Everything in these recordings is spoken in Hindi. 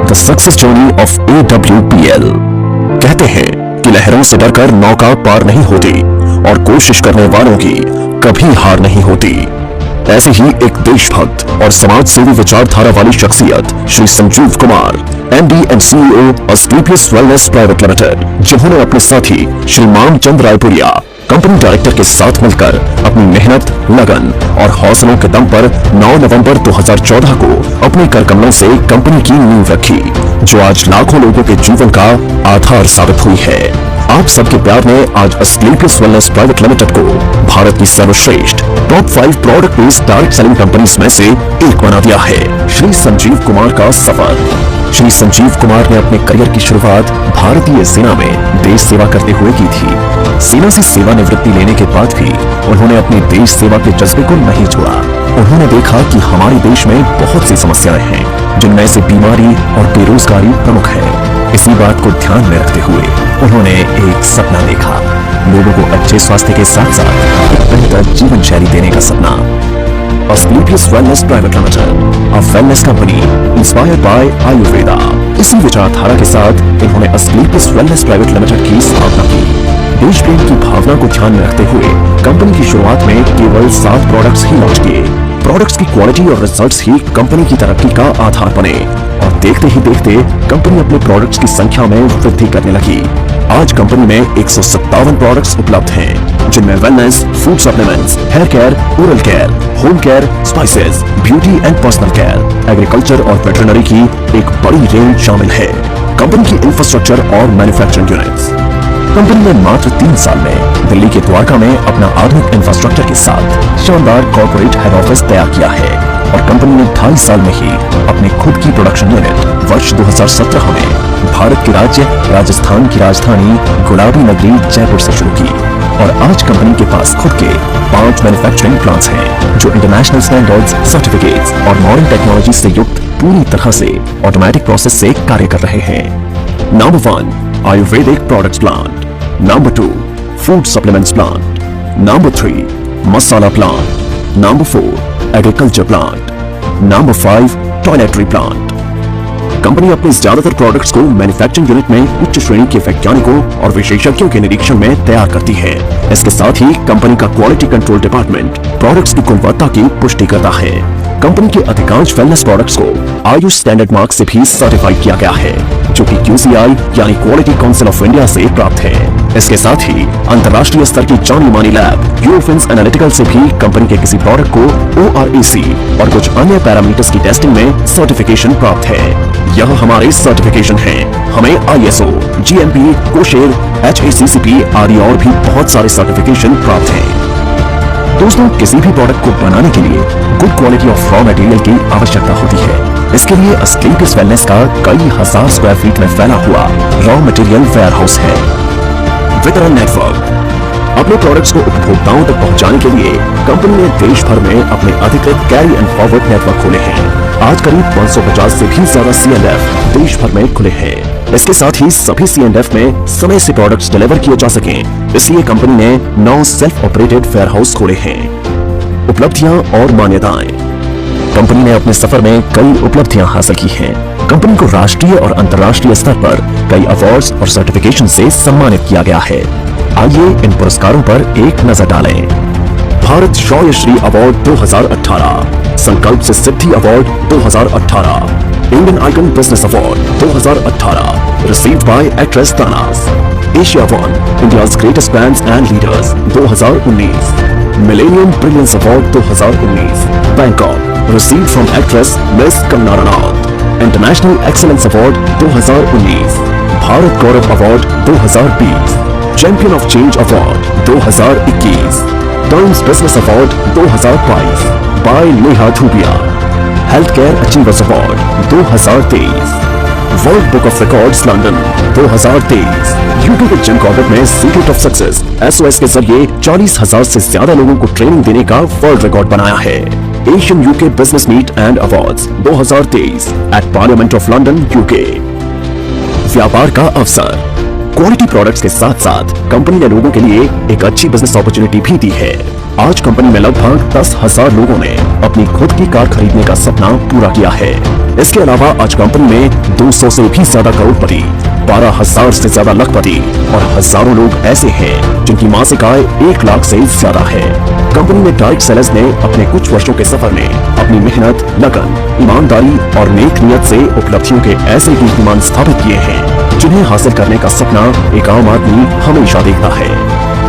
The success journey of AWPL। कहते हैं कि लहरों से डरकर नौका पार नहीं होती और कोशिश करने वालों की कभी हार नहीं होती। ऐसे ही एक देशभक्त और समाज सेवी विचारधारा वाली शख्सियत Shri Sanjeev Kumar, MD and CEO Asclepius wellness private limited, जिन्होंने अपने साथी श्री मामचंद रायपुरिया, कंपनी डायरेक्टर के साथ मिलकर अपनी मेहनत, लगन और हौसलों के दम पर 9 नवंबर 2014 को अपने कर कमलों से कंपनी की नींव रखी, जो आज लाखों लोगों के जीवन का आधार साबित हुई है। आप सबके प्यार ने आज अस्क्लेपियस वेलनेस प्राइवेट लिमिटेड को भारत की सर्वश्रेष्ठ top 5 product based direct selling companies में से एक बना दिया है। श्री संजीव कुमार का सफर। श्री संजीव कुमार ने अपने करियर की शुरुआत भारतीय सेना में देश सेवा करते हुए की थी। सेना से सेवानिवृत्ति लेने के बाद भी उन्होंने अपनी देश सेवा के जज्बे को नहीं छोड़ा। उन्होंने देखा कि हमारे देश में बहुत सी समस्याएं हैं, जिनमें से बीमारी और बेरोजगारी प्रमुख है। इसी बात को ध्यान में रखते हुए उन्होंने एक सपना देखा, लोगों को अच्छे स्वास्थ्य के साथ साथ एक बेहतर जीवन शैली देने का सपना। Asclepius wellness private limited, a wellness company inspired by Ayurveda. इसी विचारधारा के साथ इन्होंने अस्क्लेपियस वेलनेस प्राइवेट लिमिटेड की स्थापना की। देश प्रेम की भावना को ध्यान में रखते हुए कंपनी की शुरुआत में केवल 7 प्रोडक्ट्स ही लॉन्च किए। प्रोडक्ट्स की क्वालिटी और रिजल्ट्स ही कंपनी की तरक्की का आधार बने और देखते ही देखते कंपनी अपने प्रोडक्ट्स की संख्या में वृद्धि करने लगी। आज कंपनी में 157 प्रोडक्ट्स उपलब्ध हैं, जिनमें wellness, food supplements, hair care, oral care, home care, spices, beauty and personal care, agriculture और वेटरनरी की एक बड़ी रेंज शामिल है। कंपनी की इंफ्रास्ट्रक्चर और मैन्युफैक्चरिंग यूनिट्स। कंपनी ने मात्र 3 साल में दिल्ली के द्वारका में अपना आधुनिक इंफ्रास्ट्रक्चर के साथ शानदार कॉर्पोरेट हेड ऑफिस तैयार किया है और कंपनी ने 2.5 साल में ही अपनी खुद की प्रोडक्शन यूनिट वर्ष 2017 में भारत के राज्य राजस्थान की राजधानी गुलाबी नगरी जयपुर से शुरू की और आज कंपनी के पास खुद के 5 मैन्युफैक्चरिंग प्लांट्स हैं, जो इंटरनेशनल स्टैंडर्ड्स, सर्टिफिकेट्स और मॉडर्न टेक्नोलॉजी से युक्त पूरी तरह से ऑटोमेटिक प्रोसेस से कार्य कर रहे हैं। Number 1 Ayurvedic products plant, number 2 food supplements plant, number 3 masala plant, number 4 agriculture plant, number 5 toiletry plant. Company अपने ज्यादातर प्रोडक्ट्स को मैन्युफैक्चरिंग यूनिट में उच्च श्रेणी के वैज्ञानिकों और विशेषज्ञों के निरीक्षण में तैयार करती है। इसके साथ ही कंपनी का क्वालिटी कंट्रोल डिपार्टमेंट प्रोडक्ट्स की गुणवत्ता की पुष्टि करता है। कंपनी के अधिकांश वेलनेस प्रोडक्ट्स को आयुष स्टैंडर्ड मार्क से भी सर्टिफाइड किया गया है, जो कि QCI यानी क्वालिटी काउंसिल ऑफ इंडिया से प्राप्त है। इसके साथ ही अंतर्राष्ट्रीय स्तर की जानी मानी लैब यूरोफिन्स एनालिटिकल से भी कंपनी के किसी प्रोडक्ट को ORAC और कुछ अन्य पैरामीटर्स की टेस्टिंग में सर्टिफिकेशन प्राप्त है। यह हमारे सर्टिफिकेशन हैं। हमें ISO, GMP, कोशेर, HACCP आदि और भी बहुत सारे सर्टिफिकेशन प्राप्त हैं। दोस्तों, किसी भी प्रोडक्ट को बनाने के लिए good quality of raw material की आवश्यकता होती है। इसके लिए अस्क्लेपियस वेलनेस का कई हजार स्क्वायर फीट में फैला हुआ रॉ मटेरियल वेयरहाउस है। वितरण नेटवर्क। अपने प्रोडक्ट्स को उपभोक्ताओं तक पहुंचाने के लिए कंपनी ने देश भर में अपने अधिकृत कैरी एंड फॉरवर्ड नेटवर्क खोले हैं। आज करीब 550 से भी ज्यादा C&F देश भर में खुले हैं। इसके साथ ही सभी C&F में समय से प्रोडक्ट्स डिलीवर किए जा सकें, इसलिए कंपनी ने 9 सेल्फ ऑपरेटेड वेयरहाउस खोले हैं। उपलब्धियां और मान्यताएं। कंपनी ने अपने सफर में कई उपलब्धियां हासिल की हैं। कंपनी को राष्ट्रीय और अंतर्राष्ट्रीय स्तर पर कई अवार्ड्स और सर्टिफिकेशन से सम्मानित किया गया है। आइए इन पुरस्कारों पर एक नजर डालें। Bharat शौर्यश्री award 2018, Sankalp Se Siddhi award 2018, Indian icon business award 2018 received by actress Tanaaz, Asia one India's greatest brands and leaders 2019, millennium brilliance award 2019 Bangkok received from actress miss Kangana Ranaut, international excellence award 2019, Bharat Gaurav award 2020, champion of change award 2021, Times business award 2022 by Neha Dhupia, health care achievers award 2023, world book of records London 2023, UK के जिम कॉर्बेट में सीक्रेट ऑफ सक्सेस SOS के जरिए 40,000 से ज्यादा लोगों को ट्रेनिंग देने का वर्ल्ड रिकॉर्ड बनाया है। Asian UK business meet and awards 2023 at parliament of London UK। व्यापार का अवसर। क्वालिटी प्रोडक्ट्स के साथ साथ कंपनी ने लोगों के लिए एक अच्छी बिजनेस अपॉर्चुनिटी भी दी है। आज कंपनी में लगभग 10,000 लोगों ने अपनी खुद की कार खरीदने का सपना पूरा किया है। इसके अलावा आज कंपनी में 200 से भी ज्यादा करोड़पति, 12,000 से ज्यादा लखपति और हजारों लोग ऐसे हैं जिनकी मासिक आय 1 लाख से ज्यादा है। कंपनी में डायरेक्ट सेलर्स ने अपने कुछ वर्षों के सफर में अपनी मेहनत, लगन, ईमानदारी और नेक नियत से उपलब्धियों के ऐसे कीर्तिमान स्थापित किए हैं जिन्हें हासिल करने का सपना एक आम आदमी हमेशा देखता है।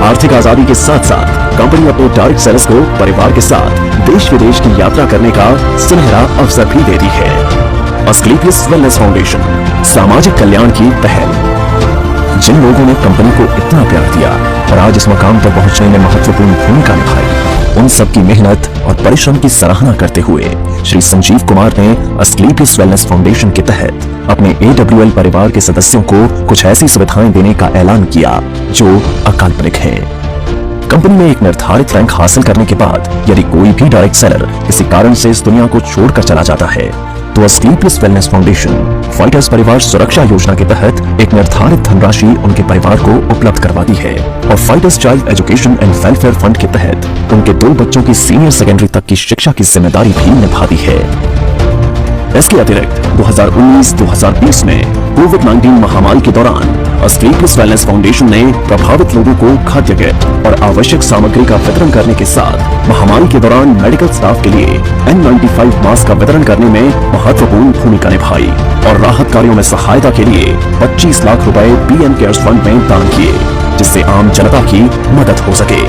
आर्थिक आजादी के साथ साथ कंपनी अपने डायरेक्ट सेलर्स को परिवार के साथ देश विदेश की यात्रा करने का सुनहरा अवसर भी देती है। अस्क्लेपियस वेलनेस फाउंडेशन सामाजिक कल्याण की पहल। जिन लोगों ने कंपनी को इतना प्यार दिया और आज इस मुकाम पर पहुंचने में महत्वपूर्ण भूमिका निभाई, उन सबकी मेहनत और परिश्रम की सराहना करते हुए श्री संजीव कुमार ने अस्क्लेपियस वेलनेस फाउंडेशन के तहत अपने AWL परिवार के सदस्यों को कुछ ऐसी सुविधाएं देने का ऐलान किया जो अकाल्पनिक है। कंपनी में एक निर्धारित रैंक हासिल करने के बाद यदि कोई भी डायरेक्ट सेलर किसी कारण से इस दुनिया को छोड़कर चला जाता है तो अस्क्लेपियस वेलनेस फाउंडेशन फाइटर्स परिवार सुरक्षा योजना के तहत एक निर्धारित धनराशि उनके परिवार को उपलब्ध करवाती है और fighters child education and welfare fund के तहत उनके 2 बच्चों की सीनियर सेकेंडरी तक की शिक्षा की जिम्मेदारी भी निभाती है। इसके अतिरिक्त 2019-2020 में कोविड-19 महामारी के दौरान अस्क्लेपियस वेलनेस फाउंडेशन ने प्रभावित लोगों को खाद्य किट और आवश्यक सामग्री का वितरण करने के साथ महामारी के दौरान मेडिकल स्टाफ के लिए N95 मास्क का वितरण करने में महत्वपूर्ण भूमिका निभाई और राहत कार्यों में सहायता के लिए 25 लाख रुपए PM केयर्स फंड में दान किए, जिससे आम जनता की मदद हो सके।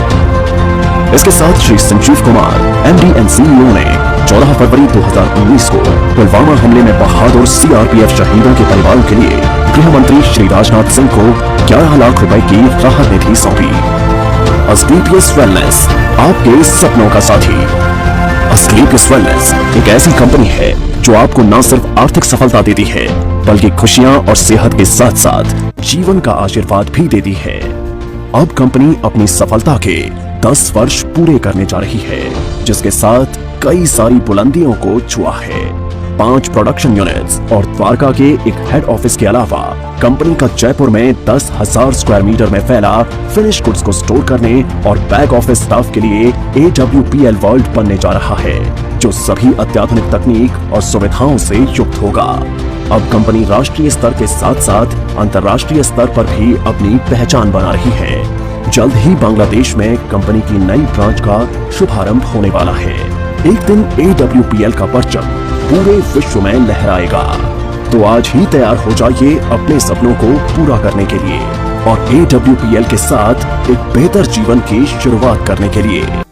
इसके साथ Shri Sanjeev Kumar MD and CEO ने 14 फरवरी 2019 को पुलवामा हमले में बहादुर CRPF शहीदों के परिवारों के लिए गृह मंत्री श्री राजनाथ सिंह को 11 लाख रुपए की राहत निधि सौंपी। अस्क्लेपियस वेलनेस, आपके सपनों का साथी। अस्क्लेपियस वेलनेस एक ऐसी कंपनी है जो आपको न सिर्फ आर्थिक सफलता देती है बल्कि खुशियां और सेहत के साथ साथ जीवन का आशीर्वाद भी देती है। अब कंपनी अपनी सफलता के 10 वर्ष पूरे करने जा रही है, जिसके साथ कई सारी बुलंदियों को छुआ है। 5 प्रोडक्शन यूनिट्स और द्वारका के एक हेड ऑफिस के अलावा कंपनी का जयपुर में 10,000 स्क्वायर मीटर में फैला फिनिश गुड्स को स्टोर करने और बैक ऑफिस स्टाफ के लिए AWPL वर्ल्ड बनने जा रहा है, जो सभी अत्याधुनिक तकनीक और सुविधाओं से युक्त होगा। अब कंपनी राष्ट्रीय स्तर के साथ साथ अंतर्राष्ट्रीय स्तर पर भी अपनी पहचान बना रही है। जल्द ही बांग्लादेश में कंपनी की नई ब्रांच का शुभारंभ होने वाला है। एक दिन AWPL का परचम पूरे विश्व में लहराएगा। तो आज ही तैयार हो जाइए अपने सपनों को पूरा करने के लिए और AWPL के साथ एक बेहतर जीवन की शुरुआत करने के लिए।